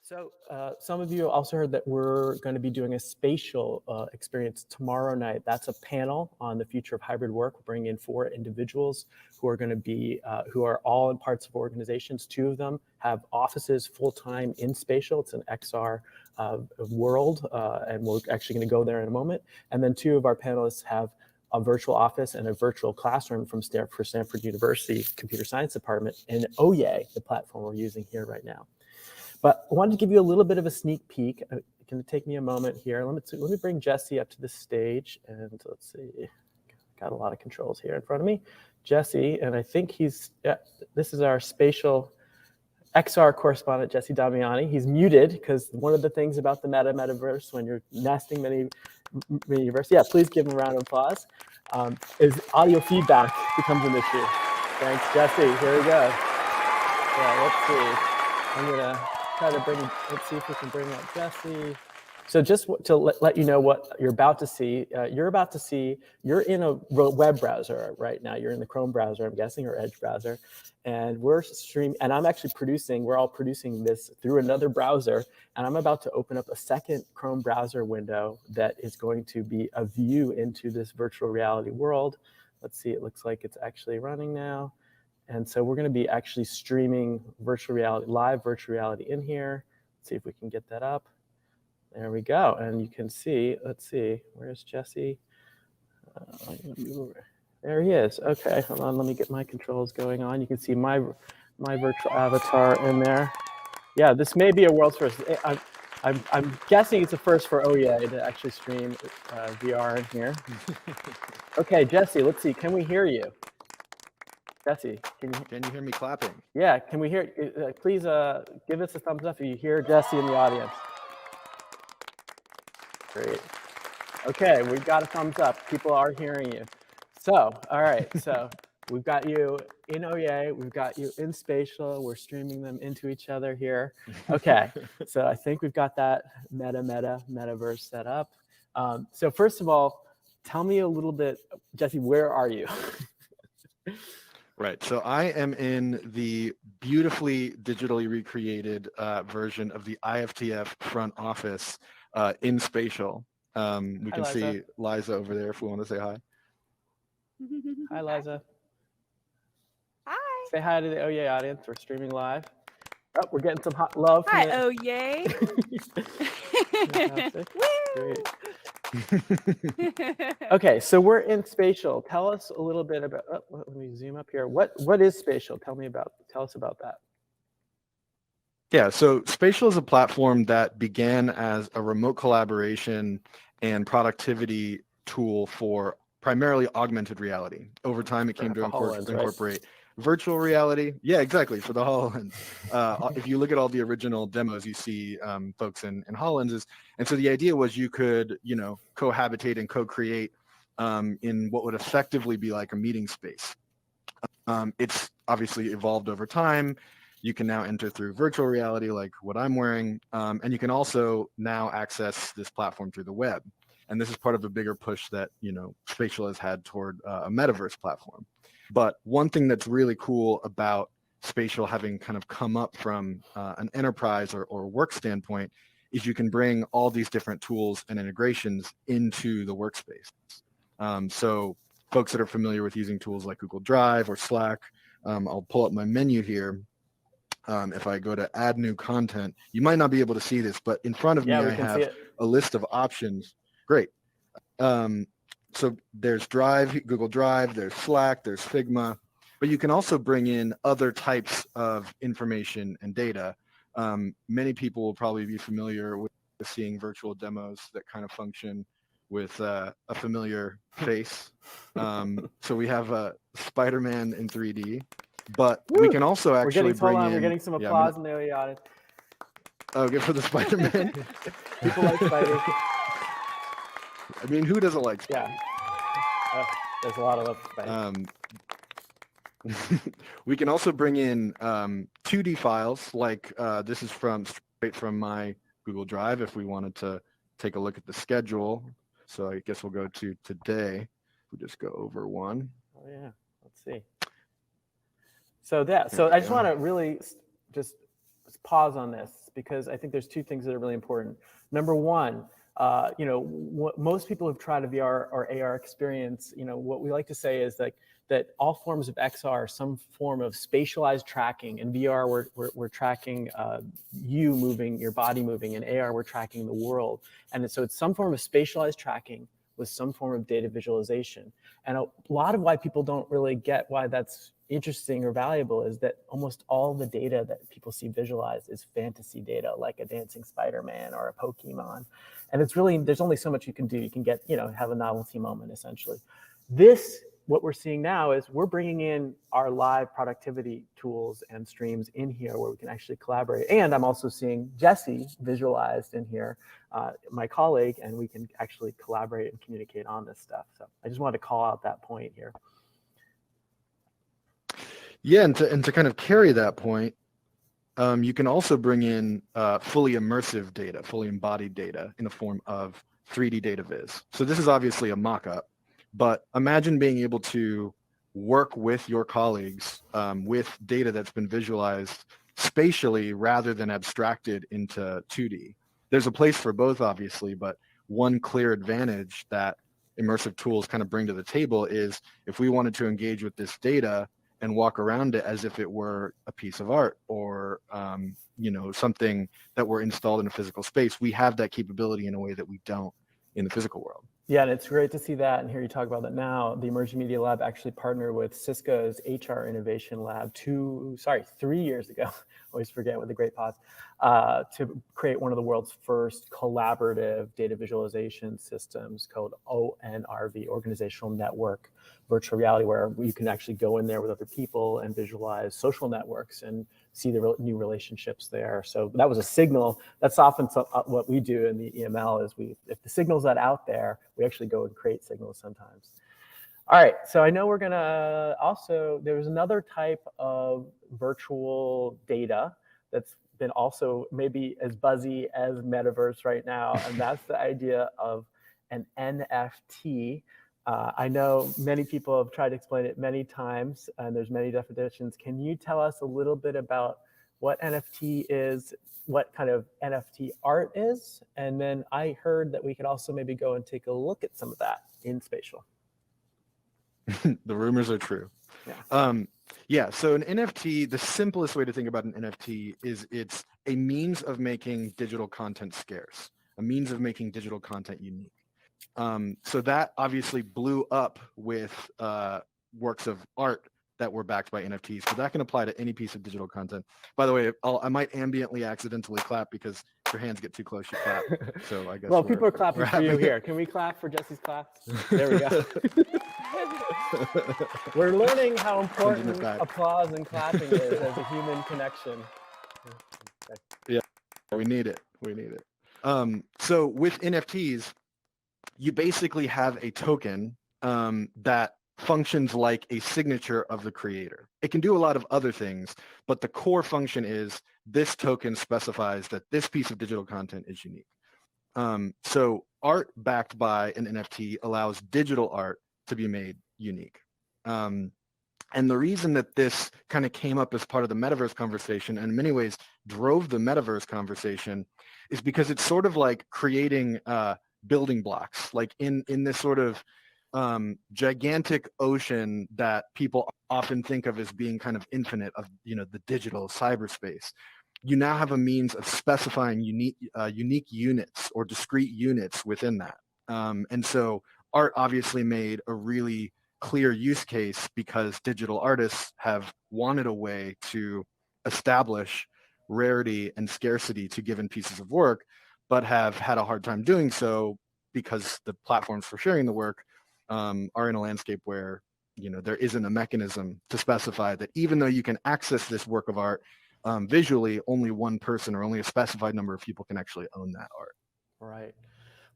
So some of you also heard that we're going to be doing a spatial experience tomorrow night. That's a panel on the future of hybrid work. We're bringing in 4 individuals who are going to be, who are all in parts of organizations. 2 of them have offices full-time in spatial. It's an XR world, and we're actually going to go there in a moment. And then 2 of our panelists have a virtual office and a virtual classroom from Stanford University Computer Science Department in Oyez, the platform we're using here right now. But I wanted to give you a little bit of a sneak peek. It's going to take me a moment here. Let me bring Jesse up to the stage, and let's see. Got a lot of controls here in front of me. Jesse, and I think this is our spatial XR correspondent, Jesse Damiani. He's muted because one of the things about the metaverse, when you're nesting many universes, yeah, please give him a round of applause, is audio feedback becomes an issue. Thanks, Jesse. Here we go. Yeah, let's see. I'm gonna try to let's see if we can bring up Jesse. So just to let you know what you're about to see, you're in a web browser right now. You're in the Chrome browser, I'm guessing, or Edge browser. And we're streaming, and we're all producing this through another browser. And I'm about to open up a second Chrome browser window that is going to be a view into this virtual reality world. Let's see, it looks like it's actually running now. And so we're going to be actually streaming live virtual reality in here. Let's see if we can get that up. There we go. And you can see, let's see, where's Jesse? There he is. Okay, hold on, let me get my controls going on. You can see my virtual avatar in there. Yeah, this may be a world's first. I'm guessing it's a first for Oyez to actually stream VR in here. Okay, Jesse, let's see, can we hear you? Jesse, can you hear me clapping? Yeah, can we hear? Please give us a thumbs up if you hear Jesse in the audience. Great. Okay, we've got a thumbs up. People are hearing you. So, all right. So we've got you in Oyez. We've got you in spatial. We're streaming them into each other here. Okay. So I think we've got that metaverse set up. So first of all, tell me a little bit, Jesse. Where are you? Right. So I am in the beautifully digitally recreated version of the IFTF front office in spatial. We can see Liza over there if we want to say hi. Hi, Liza. Hi. Say hi to the Oyez audience. We're streaming live. Oh, we're getting some hot love. Hi, Oyez. Great. Okay, so we're in spatial. Tell us a little bit about. Let me zoom up here. What is spatial? Tell us about that. Yeah, so spatial is a platform that began as a remote collaboration and productivity tool for primarily augmented reality. Over time, it came to incorporate virtual reality. Yeah, exactly, for the HoloLens. If you look at all the original demos, you see folks in HoloLenses. And so the idea was you could, cohabitate and co-create in what would effectively be like a meeting space. It's obviously evolved over time. You can now enter through virtual reality like what I'm wearing. And you can also now access this platform through the web. And this is part of a bigger push that, spatial has had toward a metaverse platform. But one thing that's really cool about spatial having kind of come up from an enterprise or work standpoint is you can bring all these different tools and integrations into the workspace. So folks that are familiar with using tools like Google Drive or Slack, I'll pull up my menu here. If I go to add new content, you might not be able to see this, but in front of me, I have a list of options. Great. So there's Drive, Google Drive, there's Slack, there's Figma, but you can also bring in other types of information and data. Many people will probably be familiar with seeing virtual demos that kind of function with a familiar face. So we have a Spider-Man in 3D, but we can also actually bring in... We're getting some applause in the audience. Oh, good for the Spider-Man. People like Spidey. I mean, who doesn't like Spidey? Yeah. There's a lot of love for Spidey. We can also bring in 2D files, like this is straight from my Google Drive if we wanted to take a look at the schedule. So I guess we'll go to today. We'll just go over one. Oh, yeah. Let's see. So I just want to really just pause on this. because I think there's two things that are really important. Number one, most people who've tried a VR or AR experience, what we like to say is that all forms of XR are some form of spatialized tracking. In VR, we're tracking you moving, your body moving. In AR, we're tracking the world. And so it's some form of spatialized tracking with some form of data visualization. And a lot of why people don't really get why that's interesting or valuable is that almost all the data that people see visualized is fantasy data, like a dancing Spider-Man or a Pokemon. And it's really, there's only so much you can do. You can get, have a novelty moment, essentially. What we're seeing now is we're bringing in our live productivity tools and streams in here where we can actually collaborate. And I'm also seeing Jesse visualized in here, my colleague, and we can actually collaborate and communicate on this stuff. So I just wanted to call out that point here. Yeah, and to kind of carry that point, you can also bring in fully immersive data, fully embodied data in the form of 3D data viz. So this is obviously a mock-up, but imagine being able to work with your colleagues with data that's been visualized spatially rather than abstracted into 2D. There's a place for both, obviously, but one clear advantage that immersive tools kind of bring to the table is if we wanted to engage with this data and walk around it as if it were a piece of art or something that were installed in a physical space, we have that capability in a way that we don't in the physical world. Yeah, and it's great to see that and hear you talk about that now. The Emerging Media Lab actually partnered with Cisco's HR Innovation Lab 3 years ago, always forget with the great pause, to create one of the world's first collaborative data visualization systems called ONRV, Organizational Network Virtual Reality, where you can actually go in there with other people and visualize social networks and see the new relationships there. So that was a signal. That's often what we do in the EML is if the signal's not out there, we actually go and create signals sometimes. All right, so I know we're gonna there's another type of virtual data that's been also maybe as buzzy as metaverse right now, and that's the idea of an NFT. I know many people have tried to explain it many times, and there's many definitions. Can you tell us a little bit about what NFT is, what kind of NFT art is? And then I heard that we could also maybe go and take a look at some of that in Spatial. The rumors are true. Yeah. So an NFT, the simplest way to think about an NFT is it's a means of making digital content scarce, a means of making digital content unique. So that obviously blew up with works of art that were backed by NFTs. So that can apply to any piece of digital content. By the way, I might ambiently accidentally clap because if your hands get too close, you clap. So I guess well, people are clapping for you here. Can we clap for Jesse's clap? There we go. We're learning how important applause and clapping is as a human connection. Yeah, we need it. So with NFTs, you basically have a token that functions like a signature of the creator. It can do a lot of other things, but the core function is this token specifies that this piece of digital content is unique. So art backed by an NFT allows digital art to be made unique. And the reason that this kind of came up as part of the metaverse conversation and in many ways drove the metaverse conversation is because it's sort of like creating building blocks, like in this sort of gigantic ocean that people often think of as being kind of infinite of the digital cyberspace. You now have a means of specifying unique units or discrete units within that. And so art obviously made a really clear use case because digital artists have wanted a way to establish rarity and scarcity to given pieces of work, but have had a hard time doing so because the platforms for sharing the work are in a landscape where there isn't a mechanism to specify that even though you can access this work of art visually, only one person or only a specified number of people can actually own that art. Right.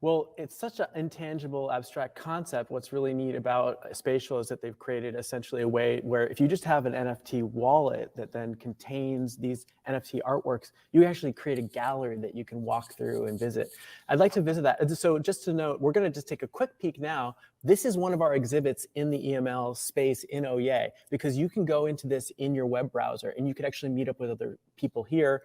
Well, it's such an intangible, abstract concept. What's really neat about Spatial is that they've created essentially a way where if you just have an NFT wallet that then contains these NFT artworks, you actually create a gallery that you can walk through and visit. I'd like to visit that. So just to note, we're going to just take a quick peek now, This is one of our exhibits in the EML space in OYE, because you can go into this in your web browser and you can actually meet up with other people here.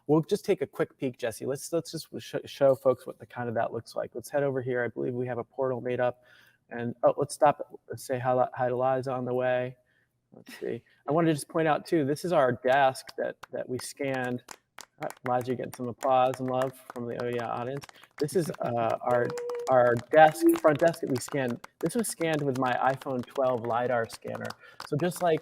We'll just take a quick peek, Jesse. Let's just show folks what the kind of that looks like. Let's head over here. I believe we have a portal made up. And let's stop. Let's say hi to Liza on the way. Let's see. I wanted to just point out too, this is our desk that we scanned. Liza getting some applause and love from the OYE audience. This is our desk, front desk that we scanned. This was scanned with my iPhone 12 LiDAR scanner. So just like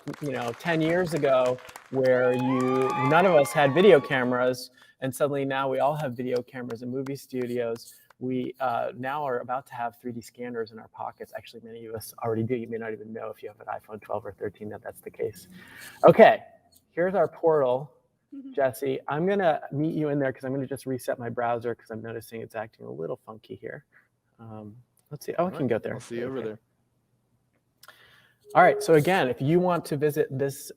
10 years ago, where none of us had video cameras, and suddenly now we all have video cameras in movie studios. We now are about to have 3D scanners in our pockets. Actually, many of us already do. You may not even know if you have an iPhone 12 or 13 that that's the case. Okay, here's our portal. Jesse, I'm going to meet you in there because I'm going to just reset my browser because I'm noticing it's acting a little funky here. Let's see. Oh, I can go there. I'll see you over there. All right. So again, if you want to visit this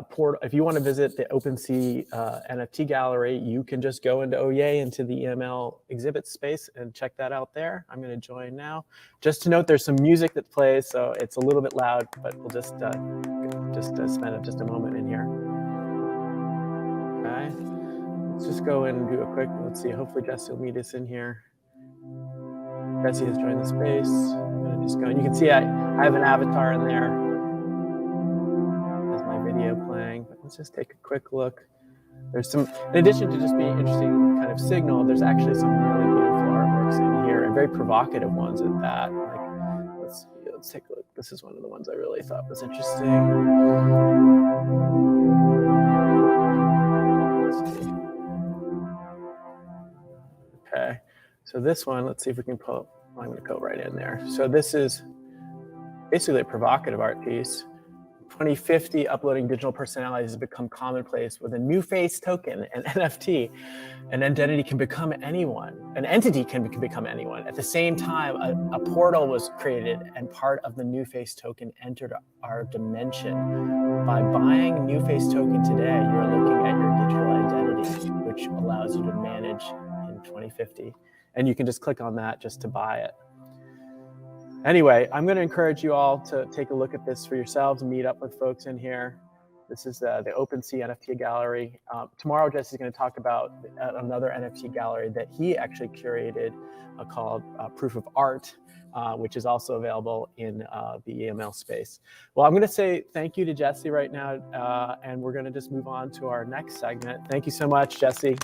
portal, if you want to visit the OpenSea NFT gallery, you can just go into OYE, into the EML exhibit space, and check that out there. I'm going to join now. Just to note, there's some music that plays, so it's a little bit loud, but we'll just spend just a moment in here. Okay. Let's just go in and do a quick. Let's see. Hopefully, Jesse will meet us in here. Jesse has joined the space. I'm going to just go, and you can see I have an avatar in there. There's my video playing. But let's just take a quick look. There's some, in addition to just being interesting kind of signal, there's actually some really beautiful artworks in here, and very provocative ones at that. Like, let's take a look. This is one of the ones I really thought was interesting. Okay, so this one, let's see if we can pull, I'm going to go right in there. So this is basically a provocative art piece. 2050, uploading digital personalities has become commonplace. With a new face token, an NFT, an identity can become anyone. An entity can become anyone. At the same time, a portal was created, and part of the new face token entered our dimension. By buying new face token today, you're looking at your digital identity, which allows you to manage in 2050. And you can just click on that just to buy it. Anyway, I'm going to encourage you all to take a look at this for yourselves and meet up with folks in here. This is the OpenSea NFT gallery. Tomorrow, Jesse's going to talk about another NFT gallery that he actually curated called Proof of Art, which is also available in the EML space. Well, I'm going to say thank you to Jesse right now, and we're going to just move on to our next segment. Thank you so much, Jesse.